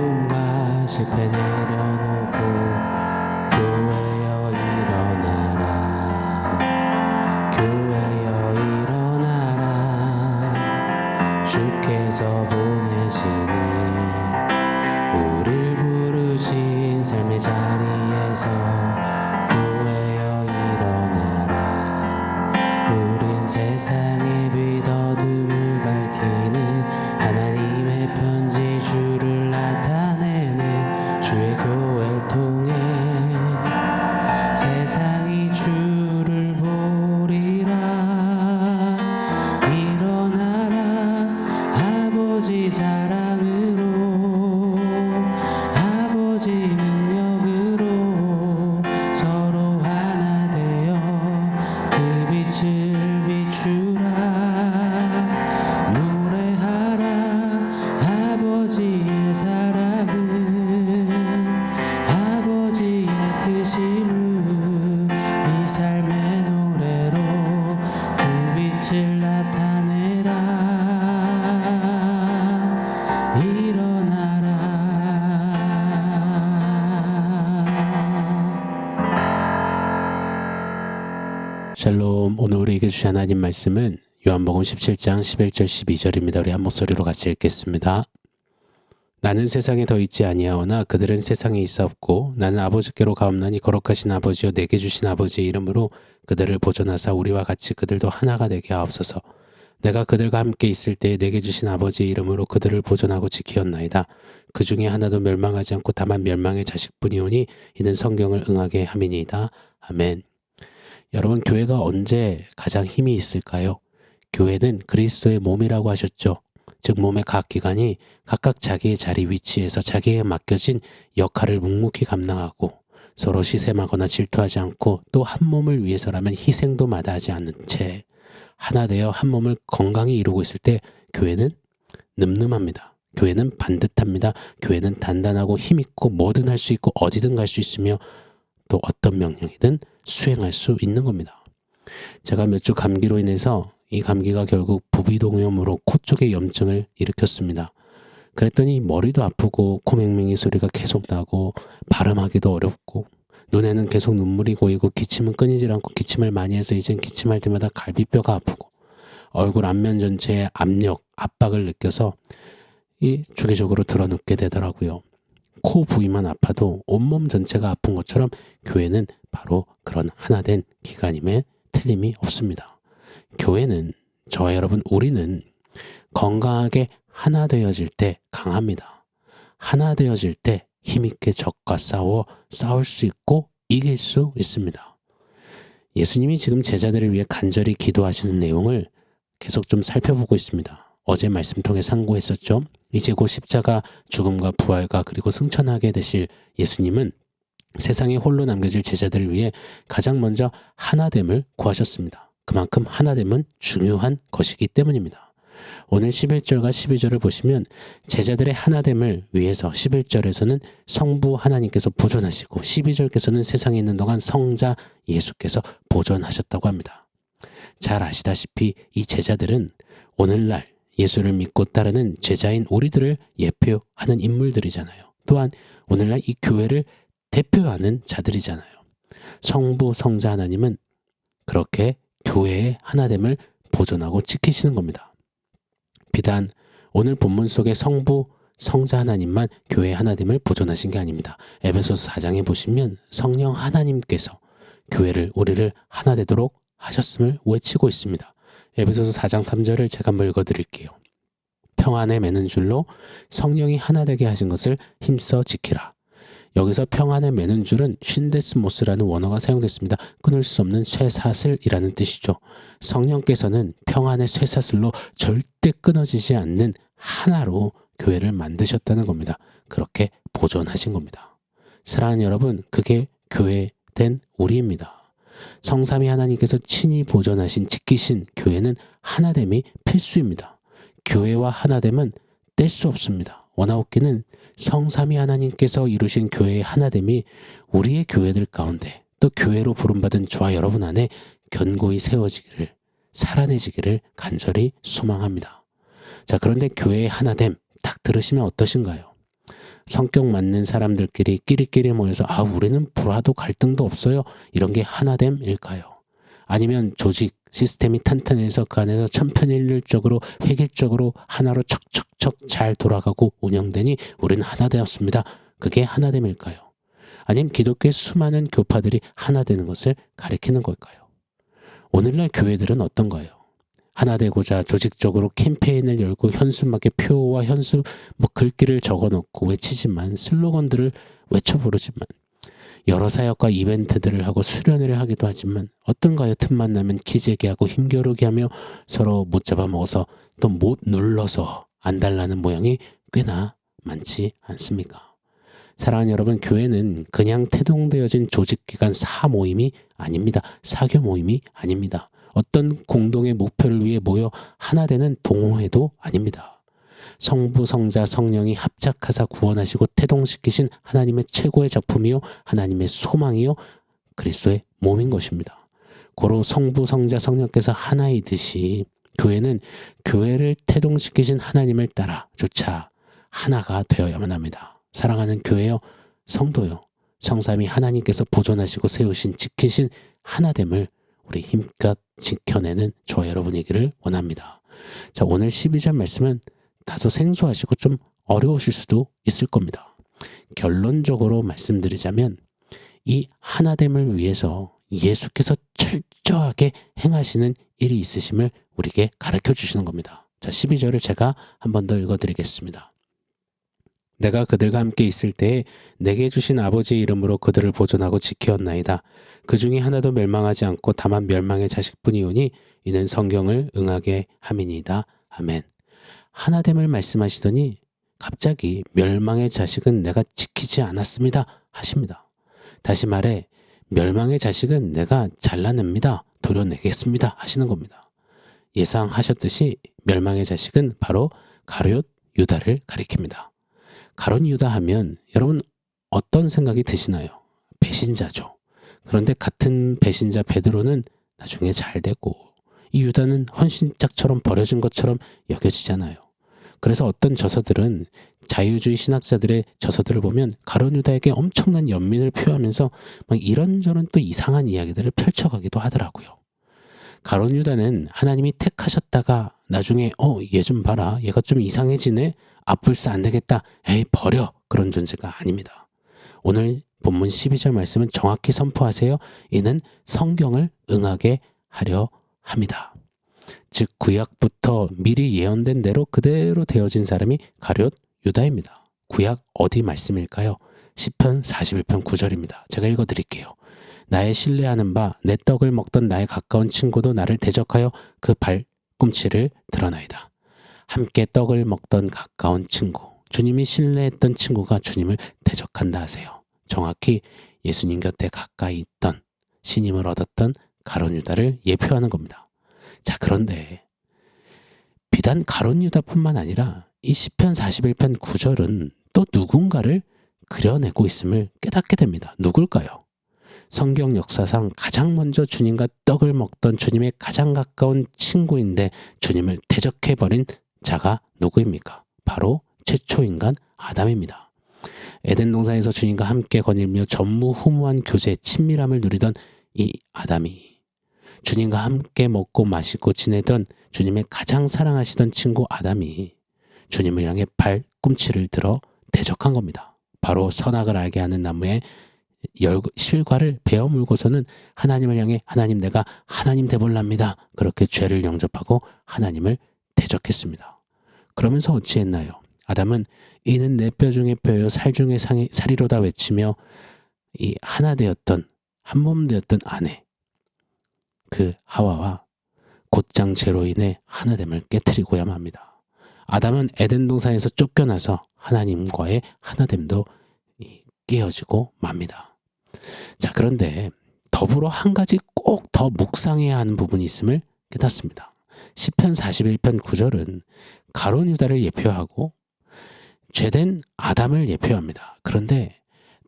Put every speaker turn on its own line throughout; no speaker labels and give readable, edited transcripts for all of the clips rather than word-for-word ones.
두려움과 실패 내려놓고 교회여 일어나라. 교회여 일어나라. 주께서 보내시니 우릴 부르신 삶의 자리에서 교회여 일어나라. 우린 세상의 빛 어둠을 밝히는 하나님의 편지 주를 나타내는 주의 교회를 통해 세상이 주를 보리라. 일어나라. 아버지 사랑으로 아버지 능력으로 서로 하나 되어 그 빛을 비추라. 노래하라. 아버지의 사랑을 아버지의 크심을 이 삶의 노래로 그 빛을 나타내라. 일어나라. 샬롬. 오늘 우리에게 주신 하나님 말씀은 요한복음 17장 11절 12절입니다. 우리 한 목소리로 같이 읽겠습니다. 나는 세상에 더 있지 아니하오나 그들은 세상에 있사옵고 나는 아버지께로 가옵나니 거룩하신 아버지여 내게 주신 아버지의 이름으로 그들을 보존하사 우리와 같이 그들도 하나가 되게 하옵소서. 내가 그들과 함께 있을 때에 내게 주신 아버지의 이름으로 그들을 보존하고 지키었나이다. 그 중에 하나도 멸망하지 않고 다만 멸망의 자식뿐이오니 이는 성경을 응하게 함이니이다. 아멘. 여러분, 교회가 언제 가장 힘이 있을까요? 교회는 그리스도의 몸이라고 하셨죠. 즉 몸의 각 기관이 각각 자기의 자리 위치에서 자기에게 맡겨진 역할을 묵묵히 감당하고 서로 시샘하거나 질투하지 않고 또 한 몸을 위해서라면 희생도 마다하지 않는 채 하나 되어 한 몸을 건강히 이루고 있을 때 교회는 늠름합니다. 교회는 반듯합니다. 교회는 단단하고 힘있고 뭐든 할 수 있고 어디든 갈 수 있으며 또 어떤 명령이든 수행할 수 있는 겁니다. 제가 몇 주 감기로 인해서 이 감기가 결국 부비동염으로 코 쪽에 염증을 일으켰습니다. 그랬더니 머리도 아프고 코맹맹이 소리가 계속 나고 발음하기도 어렵고 눈에는 계속 눈물이 고이고 기침은 끊이질 않고 기침을 많이 해서 이젠 기침할 때마다 갈비뼈가 아프고 얼굴 앞면 전체에 압박을 느껴서 주기적으로 드러눕게 되더라고요. 코 부위만 아파도 온몸 전체가 아픈 것처럼 교회는 바로 그런 하나된 기관임에 틀림이 없습니다. 교회는, 저와 여러분, 우리는 건강하게 하나 되어질 때 강합니다. 하나 되어질 때 힘있게 적과 싸울 수 있고 이길 수 있습니다. 예수님이 지금 제자들을 위해 간절히 기도하시는 내용을 계속 좀 살펴보고 있습니다. 어제 말씀 통해 상고했었죠. 이제 곧 십자가 죽음과 부활과 그리고 승천하게 되실 예수님은 세상에 홀로 남겨질 제자들을 위해 가장 먼저 하나됨을 구하셨습니다. 그만큼 하나됨은 중요한 것이기 때문입니다. 오늘 11절과 12절을 보시면 제자들의 하나됨을 위해서 11절에서는 성부 하나님께서 보존하시고 12절께서는 세상에 있는 동안 성자 예수께서 보존하셨다고 합니다. 잘 아시다시피 이 제자들은 오늘날 예수를 믿고 따르는 제자인 우리들을 예표하는 인물들이잖아요. 또한 오늘날 이 교회를 대표하는 자들이잖아요. 성부, 성자 하나님은 그렇게 교회의 하나됨을 보존하고 지키시는 겁니다. 비단 오늘 본문 속의 성부, 성자 하나님만 교회의 하나됨을 보존하신 게 아닙니다. 에베소서 4장에 보시면 성령 하나님께서 교회를, 우리를 하나 되도록 하셨음을 외치고 있습니다. 에베소서 4장 3절을 제가 한번 읽어드릴게요. 평안에 매는 줄로 성령이 하나 되게 하신 것을 힘써 지키라. 여기서 평안에 매는 줄은 쉰데스모스라는 원어가 사용됐습니다. 끊을 수 없는 쇠사슬이라는 뜻이죠. 성령께서는 평안의 쇠사슬로 절대 끊어지지 않는 하나로 교회를 만드셨다는 겁니다. 그렇게 보존하신 겁니다. 사랑하는 여러분, 그게 교회된 우리입니다. 성삼위 하나님께서 친히 보존하신, 지키신 교회는 하나됨이 필수입니다. 교회와 하나됨은 뗄 수 없습니다. 원하옵기는 성삼위 하나님께서 이루신 교회의 하나됨이 우리의 교회들 가운데 또 교회로 부름받은 저와 여러분 안에 견고히 세워지기를, 살아내지기를 간절히 소망합니다. 자, 그런데 교회의 하나됨 딱 들으시면 어떠신가요? 성격 맞는 사람들끼리 끼리끼리 모여서 우리는 불화도 갈등도 없어요. 이런 게 하나됨일까요? 아니면 조직, 시스템이 탄탄해서 그 안에서 천편일률적으로 획일적으로 하나로 척척척 잘 돌아가고 운영되니 우리는 하나 되었습니다. 그게 하나됨일까요? 아니면 기독교의 수많은 교파들이 하나 되는 것을 가리키는 걸까요? 오늘날 교회들은 어떤가요? 하나 되고자 조직적으로 캠페인을 열고 현수막에 표와 글귀를 적어놓고 외치지만 슬로건들을 외쳐 부르지만 여러 사역과 이벤트들을 하고 수련회를 하기도 하지만 어떤가요? 틈만 나면 기재기하고 힘겨루기 하며 서로 못 잡아먹어서 또 못 눌러서 안달나는 모양이 꽤나 많지 않습니까? 사랑하는 여러분, 교회는 그냥 태동되어진 조직기관 사모임이 아닙니다. 사교 모임이 아닙니다. 어떤 공동의 목표를 위해 모여 하나 되는 동호회도 아닙니다. 성부, 성자, 성령이 합작하사 구원하시고 태동시키신 하나님의 최고의 작품이요 하나님의 소망이요 그리스도의 몸인 것입니다. 고로 성부, 성자, 성령께서 하나이듯이 교회는 교회를 태동시키신 하나님을 따라 조차 하나가 되어야만 합니다. 사랑하는 교회요, 성도요, 성삼위 하나님께서 보존하시고 세우신 지키신 하나됨을 우리 힘껏 지켜내는 저와 여러분이기를 원합니다. 자, 오늘 12절 말씀은 다소 생소하시고 좀 어려우실 수도 있을 겁니다. 결론적으로 말씀드리자면 이 하나됨을 위해서 예수께서 철저하게 행하시는 일이 있으심을 우리에게 가르쳐 주시는 겁니다. 자, 12절을 제가 한 번 더 읽어드리겠습니다. 내가 그들과 함께 있을 때에 내게 주신 아버지의 이름으로 그들을 보존하고 지키었나이다. 그 중에 하나도 멸망하지 않고 다만 멸망의 자식뿐이오니 이는 성경을 응하게 함이니이다. 아멘. 하나됨을 말씀하시더니 갑자기 멸망의 자식은 내가 지키지 않았습니다 하십니다. 다시 말해 멸망의 자식은 내가 잘라냅니다. 도려내겠습니다 하시는 겁니다. 예상하셨듯이 멸망의 자식은 바로 가룟 유다를 가리킵니다. 가룟 유다 하면 여러분 어떤 생각이 드시나요? 배신자죠. 그런데 같은 배신자 베드로는 나중에 잘 되고 이 유다는 헌신짝처럼 버려진 것처럼 여겨지잖아요. 그래서 어떤 저서들은 자유주의 신학자들의 저서들을 보면 가룟 유다에게 엄청난 연민을 표하면서 막 이런저런 또 이상한 이야기들을 펼쳐가기도 하더라고요. 가룟 유다는 하나님이 택하셨다가 나중에 얘 좀 봐라, 얘가 좀 이상해지네, 앞불싸 안 되겠다, 에이 버려, 그런 존재가 아닙니다. 오늘 본문 12절 말씀은 정확히 선포하세요. 이는 성경을 응하게 하려 합니다. 즉 구약부터 미리 예언된 대로 그대로 되어진 사람이 가룟 유다입니다. 구약 어디 말씀일까요? 시편 41편 9절입니다. 제가 읽어드릴게요. 나의 신뢰하는 바 내 떡을 먹던 나의 가까운 친구도 나를 대적하여 그 발꿈치를 드러나이다. 함께 떡을 먹던 가까운 친구, 주님이 신뢰했던 친구가 주님을 대적한다 하세요. 정확히 예수님 곁에 가까이 있던 신임을 얻었던 가룟 유다를 예표하는 겁니다. 자, 그런데 비단 가룟 유다뿐만 아니라 이 시편 41편 9절은 또 누군가를 그려내고 있음을 깨닫게 됩니다. 누굴까요? 성경 역사상 가장 먼저 주님과 떡을 먹던 주님의 가장 가까운 친구인데 주님을 대적해버린 자가 누구입니까? 바로 최초 인간 아담입니다. 에덴 동산에서 주님과 함께 거닐며 전무후무한 교제, 친밀함을 누리던 이 아담이 주님과 함께 먹고 마시고 지내던 주님의 가장 사랑하시던 친구 아담이 주님을 향해 발꿈치를 들어 대적한 겁니다. 바로 선악을 알게 하는 나무의 실과를 베어 물고서는 하나님을 향해 하나님 내가 하나님 되볼랍니다. 그렇게 죄를 영접하고 하나님을 대적했습니다. 그러면서 어찌했나요? 아담은 이는 내 뼈 중에 뼈요 살 중에 살이로다 외치며 이 하나 되었던 한 몸 되었던 아내 그 하와와 곧장 죄로 인해 하나됨을 깨트리고야만 합니다. 아담은 에덴 동산에서 쫓겨나서 하나님과의 하나됨도 깨어지고 맙니다. 자, 그런데 더불어 한 가지 꼭 더 묵상해야 하는 부분이 있음을 깨닫습니다. 시편 41편 9절은 가룟 유다를 예표하고 죄된 아담을 예표합니다. 그런데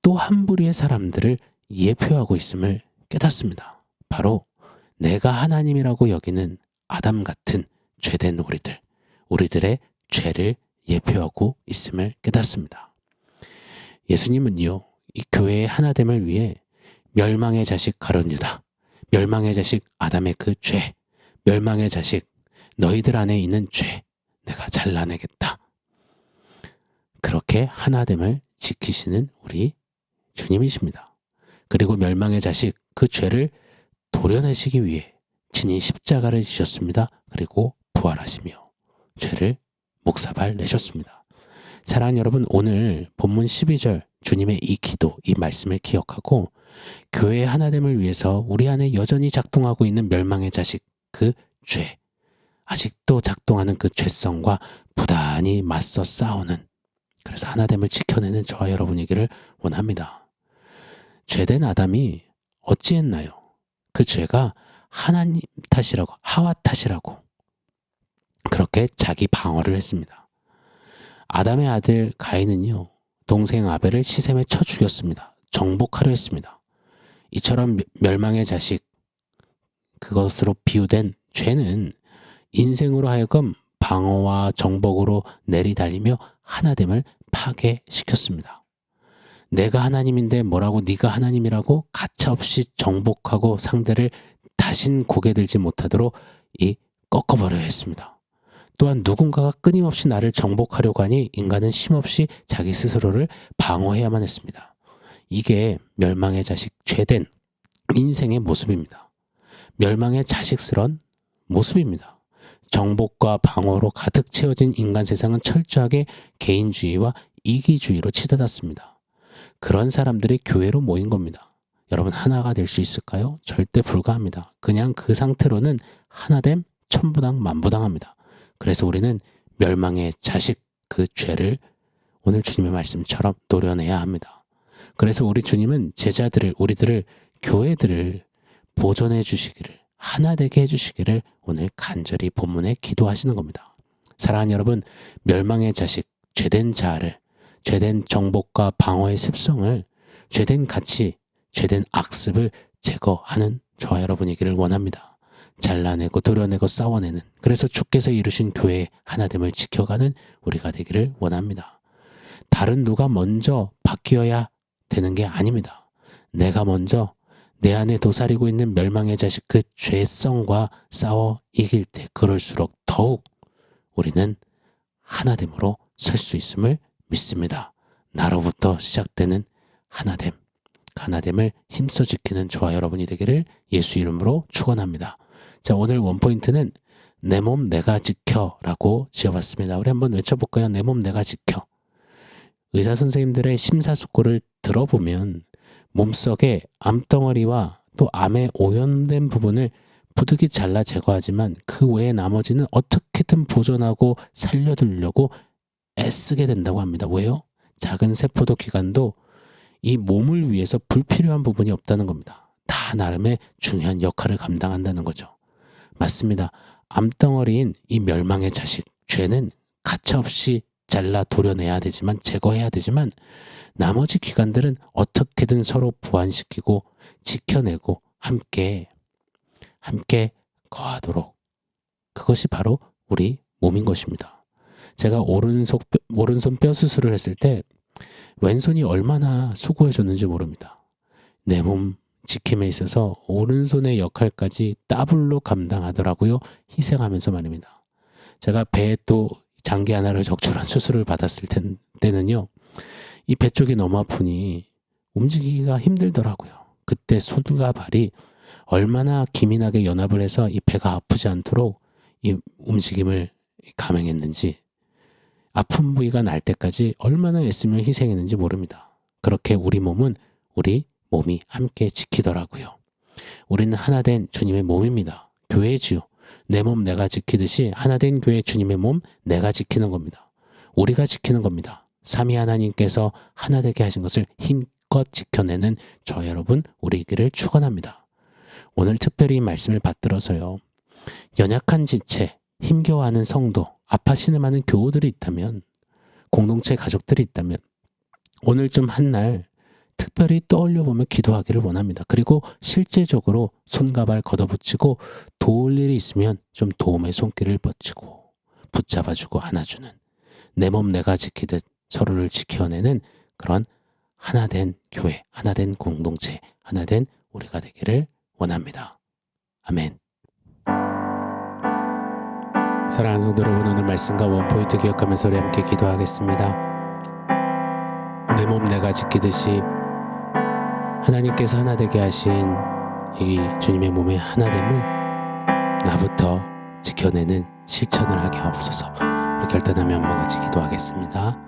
또 한 부류의 사람들을 예표하고 있음을 깨닫습니다. 바로 내가 하나님이라고 여기는 아담 같은 죄된 우리들의 죄를 예표하고 있음을 깨닫습니다. 예수님은요, 이 교회의 하나됨을 위해 멸망의 자식 가룟 유다, 멸망의 자식 아담의 그 죄, 멸망의 자식 너희들 안에 있는 죄 내가 잘라내겠다. 그렇게 하나됨을 지키시는 우리 주님이십니다. 그리고 멸망의 자식 그 죄를 도려내시기 위해 친히 십자가를 지셨습니다. 그리고 부활하시며 죄를 목사발 내셨습니다. 사랑하는 여러분, 오늘 본문 12절 주님의 이 기도, 이 말씀을 기억하고 교회의 하나됨을 위해서 우리 안에 여전히 작동하고 있는 멸망의 자식 그 죄, 아직도 작동하는 그 죄성과 부단히 맞서 싸우는, 그래서 하나됨을 지켜내는 저와 여러분이기를 원합니다. 죄된 아담이 어찌했나요? 그 죄가 하나님 탓이라고, 하와 탓이라고 그렇게 자기 방어를 했습니다. 아담의 아들 가인은요, 동생 아벨을 시샘에 쳐 죽였습니다. 정복하려 했습니다. 이처럼 멸망의 자식, 그것으로 비유된 죄는 인생으로 하여금 방어와 정복으로 내리달리며 하나됨을 파괴시켰습니다. 내가 하나님인데 뭐라고 네가 하나님이라고 가차없이 정복하고 상대를 다신 고개 들지 못하도록 꺾어버려야 했습니다. 또한 누군가가 끊임없이 나를 정복하려고 하니 인간은 쉼없이 자기 스스로를 방어해야만 했습니다. 이게 멸망의 자식, 죄된 인생의 모습입니다. 멸망의 자식스런 모습입니다. 정복과 방어로 가득 채워진 인간 세상은 철저하게 개인주의와 이기주의로 치닫았습니다. 그런 사람들이 교회로 모인 겁니다. 여러분, 하나가 될 수 있을까요? 절대 불가합니다. 그냥 그 상태로는 하나됨 천부당 만부당합니다. 그래서 우리는 멸망의 자식 그 죄를 오늘 주님의 말씀처럼 노려내야 합니다. 그래서 우리 주님은 제자들을, 우리들을, 교회들을 보존해 주시기를, 하나 되게 해주시기를 오늘 간절히 본문에 기도하시는 겁니다. 사랑하는 여러분, 멸망의 자식, 죄된 자아를, 죄된 정복과 방어의 습성을, 죄된 가치, 죄된 악습을 제거하는 저와 여러분이기를 원합니다. 잘라내고 도려내고 싸워내는, 그래서 주께서 이루신 교회의 하나됨을 지켜가는 우리가 되기를 원합니다. 다른 누가 먼저 바뀌어야 되는 게 아닙니다. 내가 먼저 내 안에 도사리고 있는 멸망의 자식 그 죄성과 싸워 이길 때 그럴수록 더욱 우리는 하나됨으로 설 수 있음을 믿습니다. 나로부터 시작되는 하나됨, 하나됨을 힘써 지키는 저와 여러분이 되기를 예수 이름으로 축원합니다. 자, 오늘 원포인트는 내 몸 내가 지켜라고 지어봤습니다. 우리 한번 외쳐볼까요? 내 몸 내가 지켜. 의사 선생님들의 심사숙고를 들어보면 몸속에 암덩어리와 또 암에 오염된 부분을 부득이 잘라 제거하지만 그 외에 나머지는 어떻게든 보존하고 살려두려고 애쓰게 된다고 합니다. 왜요? 작은 세포도 기관도 이 몸을 위해서 불필요한 부분이 없다는 겁니다. 다 나름의 중요한 역할을 감당한다는 거죠. 맞습니다. 암덩어리인 이 멸망의 자식, 죄는 가차없이 잘라 도려내야 되지만, 제거해야 되지만, 나머지 기관들은 어떻게든 서로 보완시키고 지켜내고 함께 거하도록, 그것이 바로 우리 몸인 것입니다. 제가 오른손 뼈 수술을 했을 때 왼손이 얼마나 수고해줬는지 모릅니다. 내 몸 지킴에 있어서 오른손의 역할까지 더블로 감당하더라고요. 희생하면서 말입니다. 제가 배에 또 장기 하나를 적출한 수술을 받았을 때는요, 이 배 쪽이 너무 아프니 움직이기가 힘들더라고요. 그때 손과 발이 얼마나 기민하게 연합을 해서 이 배가 아프지 않도록 이 움직임을 감행했는지, 아픈 부위가 날 때까지 얼마나 애쓰며 희생했는지 모릅니다. 그렇게 우리 몸은 우리 몸이 함께 지키더라고요. 우리는 하나된 주님의 몸입니다. 교회지요. 내 몸 내가 지키듯이 하나된 교회 주님의 몸 내가 지키는 겁니다. 우리가 지키는 겁니다. 삼위 하나님께서 하나 되게 하신 것을 힘껏 지켜내는 저 여러분 우리에게를 축원합니다. 오늘 특별히 이 말씀을 받들어서요, 연약한 지체, 힘겨워하는 성도, 아파 신음하는 교우들이 있다면, 공동체 가족들이 있다면 오늘 좀 한 날 특별히 떠올려보며 기도하기를 원합니다. 그리고 실제적으로 손과 발 걷어붙이고 도울 일이 있으면 좀 도움의 손길을 뻗치고 붙잡아주고 안아주는, 내 몸 내가 지키듯 서로를 지켜내는 그런 하나된 교회, 하나된 공동체, 하나된 우리가 되기를 원합니다. 아멘. 사랑하는 성도 여러분, 오늘 말씀과 원포인트 기억하면서 우리 함께 기도하겠습니다. 내 몸 내가 지키듯이 하나님께서 하나 되게 하신 이 주님의 몸의 하나됨을 나부터 지켜내는 실천을 하게 하옵소서. 우리 결단하며 한번 같이 기도하겠습니다.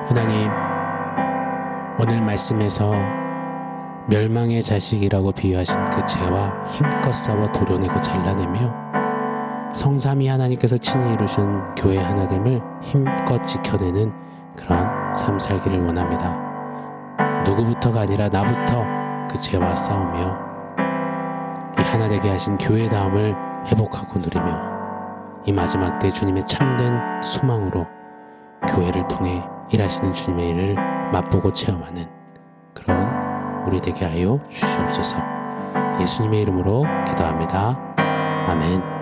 하나님, 오늘 말씀에서 멸망의 자식이라고 비유하신 그 죄와 힘껏 싸워 도려내고 잘라내며 성삼위 하나님께서 친히 이루신 교회 하나됨을 힘껏 지켜내는 그런 삶 살기를 원합니다. 누구부터가 아니라 나부터 그 죄와 싸우며 이 하나 되게 하신 교회다움을 회복하고 누리며 이 마지막 때 주님의 참된 소망으로 교회를 통해 일하시는 주님의 일을 맛보고 체험하는 그런 우리 되게 하여 주시옵소서. 예수님의 이름으로 기도합니다. 아멘.